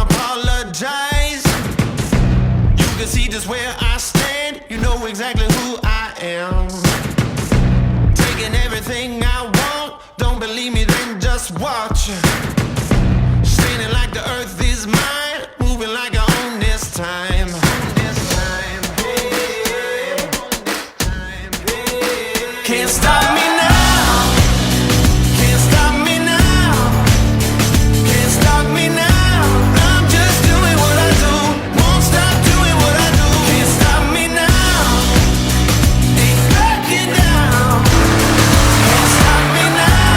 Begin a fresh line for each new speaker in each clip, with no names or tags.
apologize. You can see just where I stand. You know exactly who I am. Taking everything I want. Don't believe me, then just watch. Standing like the earth is mine. Moving like I own this time. Can't stop me now. Can't stop me now. Can't stop me now. I'm just doing what I do. Won't stop doing what I do. Can't stop me now. Ain't backing down. Can't stop me now.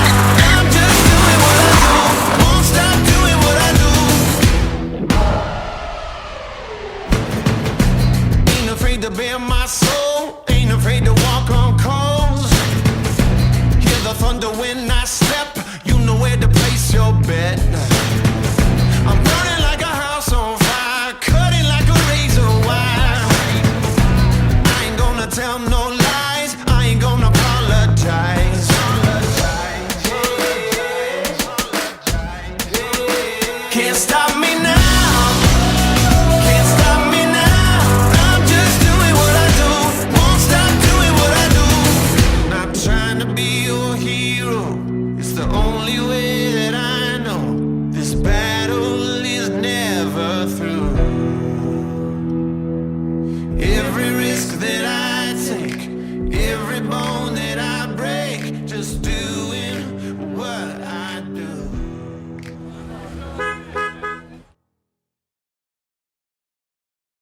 I'm just doing what I do. Won't stop doing what I do. Ain't afraid to bare my soul.